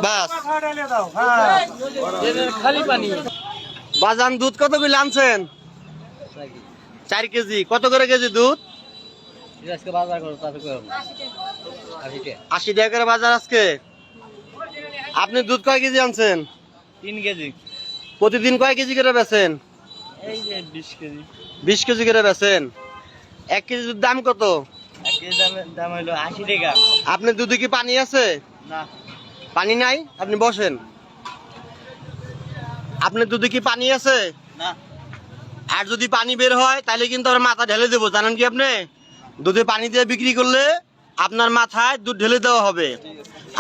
বাস খালি পানি। বাজান দুধ কত করে আনছেন? 4 কেজি। কত করে কেজি দুধ? 80 টাকা করে বাজার আজকে। আপনি দুধ কয় কেজি আনছেন? 3 কেজি। প্রতিদিন কয় কেজি করে বেচেন? এই যে 20 কেজি। 20 কেজি করে বেচেন। 1 কেজি দুধ দাম কত? 1 কেজি দাম হলো 80 টাকা। আপনার দুধে কি পানি আছে? না। পানি নাই? আপনি বসেন। আপনার দুধে কি পানি আছে? না। আর যদি পানি বের হয় তাহলে কিন্তু আমার মাথা ঢেলে দেবো, জানেন কি আপনি? দুধে পানি দিয়ে বিক্রি করলে আপনার মাথায় দুধ ঢেলে দেওয়া হবে।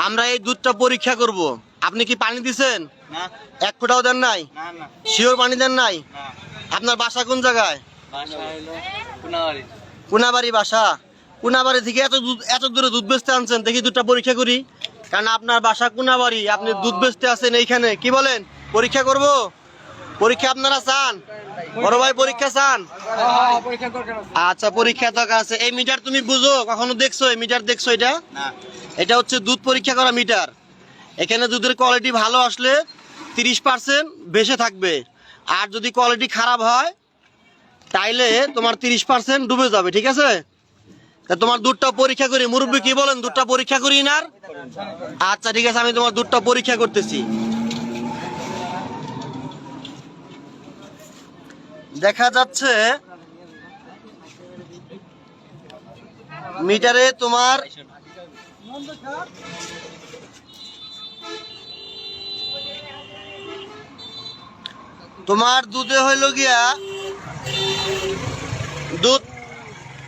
আমরা এই দুধটা পরীক্ষা করব। আপনি কি পানি দিছেন? না। 1 ফোঁটাও দেন নাই? না না। শিওর পানি দেন নাই? না। আপনার বাসা কোন জায়গায়? বাসা হলো কোনাবাড়ি। কোনাবাড়ি বাসা। কোনাবাড়ি থেকে এত দূরে দুধ বেচতে আনছেন, দেখি দুধটা পরীক্ষা করি। কারণ আপনার বাসা কোনাবাড়ি, আপনি দুধ বেচতে আছেন এইখানে। কি বলেন? পরীক্ষা করব? পরীক্ষা আপনারা চান? বড় ভাই পরীক্ষা চান? আচ্ছা, পরীক্ষা তো আছে। এই মিটার তুমি বুঝো? কখনো দেখছো এই মিটার? দেখছো এটা? না। এটা হচ্ছে দুধ পরীক্ষা করা মিটার। এখানে দুধের কোয়ালিটি ভালো আসলে 30% বেঁচে থাকবে, আর যদি কোয়ালিটি খারাপ হয় তাইলে তোমার 30% ডুবে যাবে। ঠিক আছে? তা তোমার দুধটা পরীক্ষা করি। মুরব্বী কি বলেন, দুধটা পরীক্ষা করি না? আচ্ছা ঠিক আছে, আমি তোমার দুধটা পরীক্ষা করতেছি। দেখা যাচ্ছে মিটারে তোমার দুধে হইল গিয়া দুধ,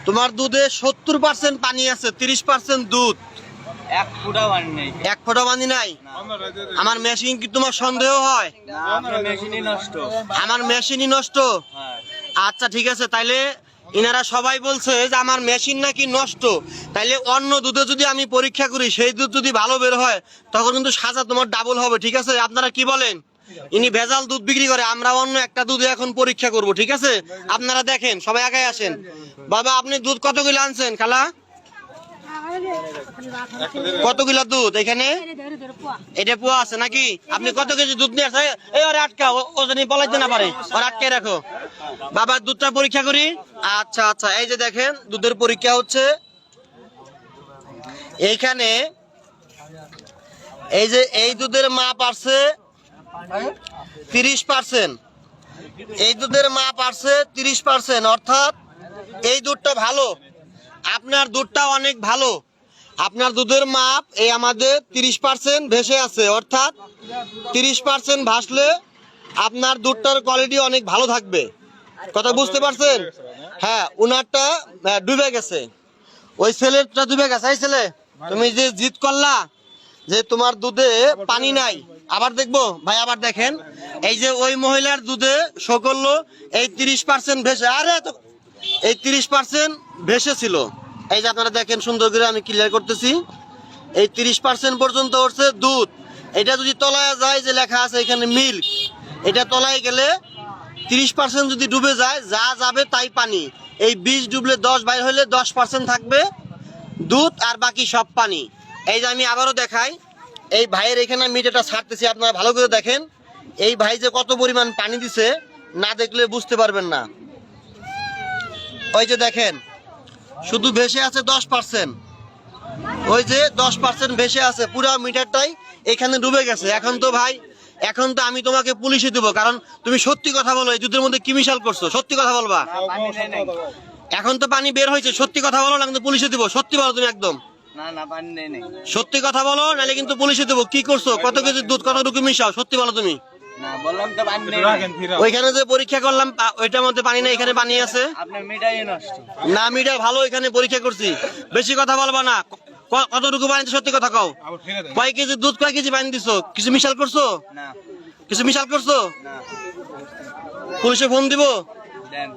তোমার দুধে 70% পানি আছে, 30% দুধ। 1 ফোঁটা পানি নেই। 1 ফোঁটা পানি নাই? আমার মেশিন কি তোমার সন্দেহ হয়? না, আপনার মেশিনই নষ্ট। আমার মেশিনই নষ্ট? হ্যাঁ। আচ্ছা ঠিক আছে, তাইলে ইনারা সবাই বলছে যে আমার মেশিন নাকি নষ্ট। তাইলে অন্য দুধে যদি আমি পরীক্ষা করি, সেই দুধ যদি ভালো বের হয়, তখন কিন্তু সাজা তোমার ডাবল হবে। ঠিক আছে? আপনারা কি বলেন? ইনি ভেজাল দুধ বিক্রি করে, আমরা অন্য একটা দুধে এখন পরীক্ষা করব। ঠিক আছে? আপনারা দেখেন, সবাই আগে আসেন। বাবা, আপনি দুধ কত কিলো আনছেন? খালা, কত কিলো দুধ এখানে? এটা পোয়া আছে নাকি? আপনি কত কেজি দুধ নিয়ে আসে? এই ওরে আটকা, ও জানি পলাইতে না পারে, ওর আটকে রাখো। বাবা, দুধটা পরীক্ষা করি। আচ্ছা আচ্ছা, এই যে দেখেন দুধের পরীক্ষা হচ্ছে এইখানে। এই যে এই দুধের মাপ আছে 30%। এই দুধের মাপ আছে 30%, অর্থাৎ এই দুধটা ভালো। আপনার দুধটা অনেক ভালো। আপনার দুধের মাপ এই আমাদের 30% ভেসে আছে, অর্থাৎ 30% ভাসলে আপনার দুধটার কোয়ালিটি অনেক ভালো থাকবে। কথা বুঝতে পারছেন? হ্যাঁ, উনারটা ডুবে গেছে, ওই ছেলেটা ডুবে গেছে। এই ছেলে, তুমি যে জিদ করলা যে তোমার দুধে পানি নাই, আবার দেখবো ভাই, আবার দেখেন। এই যে ওই মহিলার দুধে শো করলো এই 30% ভেসে, আরে এই 30% ভেসে ছিল। এই যে আপনারা দেখেন, সুন্দর করে আমি ক্লিয়ার করতেছি। এই 30% পর্যন্ত উঠছে দুধ। এটা যদি তলায় যায়, যে লেখা আছে এখানে মিল্ক, এটা তলায় গেলে 30% যদি ডুবে যায়, যা যাবে তাই পানি। এই 20 ডুবলে 10 বাইর হলে 10% থাকবে দুধ, আর বাকি সব পানি। এই যে আমি আবারও দেখাই, এই ভাইয়ের এখানে মিটারটা ছাড়তেছি, আপনারা ভালো করে দেখেন। এই ভাই যে কত পরিমাণ পানি দিছে, না দেখলে বুঝতে পারবেন না। ওই যে দেখেন, শুধু ভেসে আছে 10%। ওই যে 10% ভেসে আছে, পুরো মিটারটাই এখানে ডুবে গেছে। এখন তো ভাই, এখন তো আমি তোমাকে পুলিশে দেবো, কারণ তুমি সত্যি কথা বলো। এই দুধের মধ্যে কি মিশাল করছো? সত্যি কথা বলবা। এখন তো পানি বের হয়েছে, সত্যি কথা বলো, না কিন্তু পুলিশে দেবো। সত্যি বলো তুমি একদম। না না, পানি নেই নেই। সত্যি কথা বলো, নাহলে কিন্তু পুলিশে দেবো। কি করছো? কত কেজি দুধ কতটুকু মিশাও? সত্যি বলো তুমি। না, বললাম তো পানি নেই। ওইখানে যে পরীক্ষা করলাম ওইটার মধ্যে পানি নেই, এখানে পানি আছে। আপনার মিটারই নষ্ট। না, মিটার ভালো, এখানে পরীক্ষা করছি। বেশি কথা বলবা না। কতটুকু পানি? সত্যি কথা কও। কয় কেজি দুধ, কয় কেজি পানি দিছো? কিছু মিশাল করছো? না। কিছু মিশাল করছো? না। পুলিশে ফোন দিব? দেন।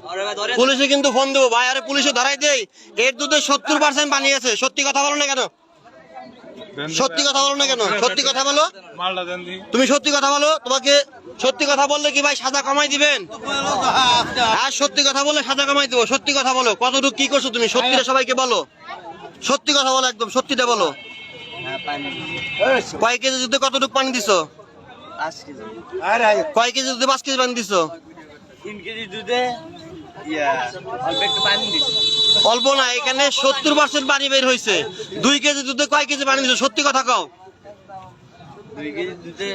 পুলিশে কিন্তু ফোন দেবো ভাই। আরে পুলিশে ধরাই দেই, এর দুধে 70% পানি আছে। সত্যি কথা বলো না কেন? সত্যি কথা বলো না কেন? সত্যি কথা বলো। তুমি সত্যি কথা বলো। তোমাকে সত্যি কথা বললে কি ভাই সাজা কমাই দিবেন? আর সত্যি কথা বললে সাজা কমাই দেবো। সত্যি কথা বলো, কতটুকু কি করছো তুমি? সত্যিটা সবাইকে বলো। সত্যি কথা বলো, একদম সত্যিটা বলো। পানি কয় কেজি দুধে কতটুকু পানি দিছো? 5 কেজি। কয় কেজি দুধে 5 কেজি পানি দিছো? 3 কেজি দুধে অল্প একটু পানি দিছি। অল্প না, এখানে 70% পানি বের হয়েছে। 2 কেজি দুধে কয় কেজি পানি দিছো? সত্যি কথা কও। 2 কেজি দুধে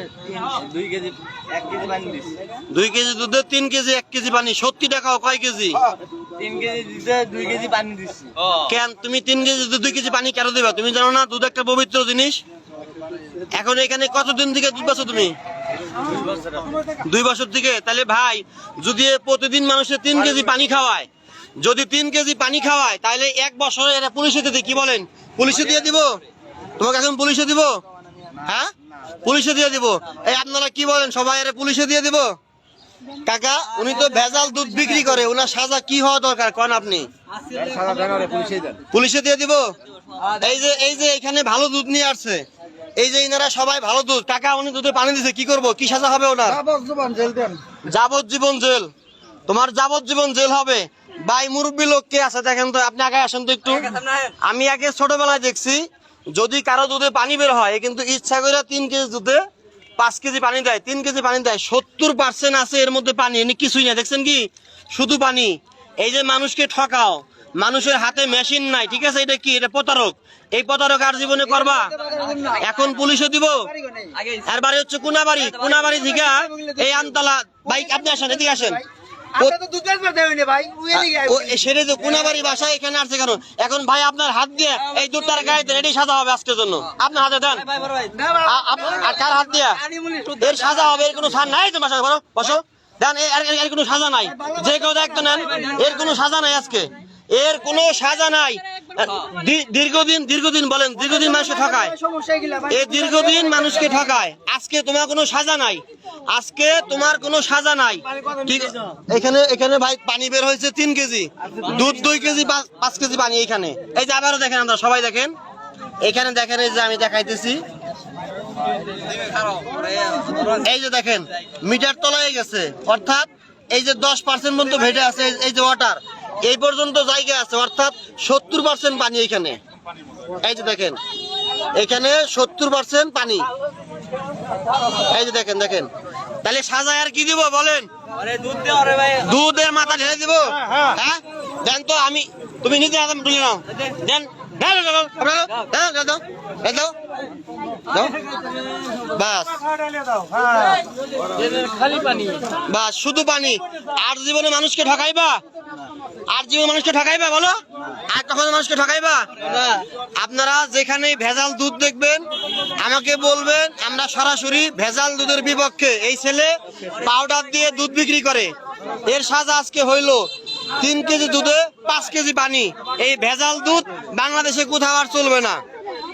2 কেজি 1 কেজি পানি দিছি। 2 কেজি দুধে 3 কেজি 1 কেজি পানি। সত্যি দেখাও কয় কেজি? 3 কেজি দুধে 2 কেজি পানি দিছি। কেন তুমি 3 কেজি দুধে 2 কেজি পানি কেন দিবা? তুমি জানো না দুধ একটা পবিত্র জিনিস? এখন এখানে কতদিন থেকে দুধ পাচ্ছ তুমি? 2 বছর। 2 বছর থেকে। তাহলে ভাই যদি প্রতিদিন মানুষের 3 কেজি পানি খাওয়ায়, যদি 3 কেজি পানি খাওয়ায়, তাহলে 1 বছরে এটা পুলিশে দিতে, কি বলেন? পুলিশে দিয়ে দিব? তোমাকে এখন পুলিশে দিব? হ্যাঁ, পুলিশে দিয়ে দিব। এই আপনারা কি বলেন সবাই? এর পুলিশে দিয়ে দিব? কাকা উনি তো ভেজাল দুধ বিক্রি করে, ওনার সাজা কি হওয়া দরকার কোন আপনি? পুলিশে দিয়ে দিব? এই যে এখানে ভালো দুধ নিয়ে আসছে, এই যে ইনারা সবাই ভালো দুধ। কাকা উনি দুধে পানি দিছে, কি করব? কি সাজা হবে ওনার? যাবজ্জীবন জেল। তোমার যাবজ্জীবন জেল হবে। ভাই মুরব্বী লোক কে আছে দেখেন তো, আপনি আগে আসেন তো একটু। আমি আগে ছোটবেলায় দেখছি যদি কারো দুধে পানি বের হয়, কিন্তু ইচ্ছা করে 3 কেজি দুধে 5 কেজি পানি দেয়, 3 কেজি পানি দেয়। 70% আছে এর মধ্যে পানি, এনে কিছুই না। দেখছেন কি? শুধু পানি। এই যে মানুষকে ঠকাও, মানুষের হাতে মেশিন নাই, ঠিক আছে? এটা কি? এটা প্রতারক। এই প্রতারক আর জীবনে করবা? এখন পুলিশে দিব। আর বাড়ি হচ্ছে কোনাবাড়ি। কোনাবাড়ি থেকে এই আমতলা। ভাই আপনি আসেন, এদিকে আসেন। সেটা তো কোনাবাড়ি বাসায় এখানে আসছে কেন? এখন ভাই আপনার হাত দিয়ে এই দুধটার গায়ে দেন, এটাই সাজা হবে আজকের জন্য। আপনার হাতে দেন। আর কার হাত দিয়ে এর সাজা হবে? এর কোনো ছাড় নাই তো? বাসায় বসো দেন। এর কোনো সাজা নাই। যে কেউ দেখতো নেন, এর কোনো সাজা নাই আজকে। এর কোনো সাজা নাই। দীর্ঘদিন বলেন, দীর্ঘদিন মানুষকে ঠকায়। এই দীর্ঘদিন মানুষকে ঠকায়। আজকে তোমার কোনো সাজা নাই। আজকে তোমার কোনো সাজা নাই। ঠিক এখানে ভাই পানি বের হয়েছে 3 কেজি দুধ, 2 কেজি 5 কেজি পানি এখানে। এই যে আবারও দেখেন, আমরা সবাই দেখেন, এখানে দেখেন, এই যে আমি দেখাইতেছি, এই যে দেখেন মিটার তলায় গেছে, অর্থাৎ এই যে 10% পর্যন্ত ভেটে আছে। এই যে ওয়াটার এই পর্যন্ত জায়গা আছে, অর্থাৎ 70% পানি এখানে। এই যে দেখেন এখানে 70% পানি। এই যে দেখেন দেখেন। তাহলে সাজায় আর কি দিব বলেন? দুধের মাথা ঢেলে দিব? হ্যাঁ দেন তো। আমি তুমি নিজে হাতে তুলে নাও, দেন। বাস শুধু পানি। আর জীবনে মানুষকে ঠকাইবা? আর জীবনে মানুষকে ঠকাইবা বলো? আর কখনো মানুষকে ঠকাইবা? আপনারা যেখানে ভেজাল দুধ দেখবেন আমাকে বলবেন, আমরা সরাসরি ভেজাল দুধের বিপক্ষে। এই ছেলে পাউডার দিয়ে দুধ বিক্রি করে, এর সাজা আজকে হইলো 3 কেজি দুধে 5 কেজি পানি। এই ভেজাল দুধ বাংলাদেশে কোথাও আর চলবে না।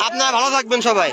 আপনারা ভালো থাকবেন সবাই।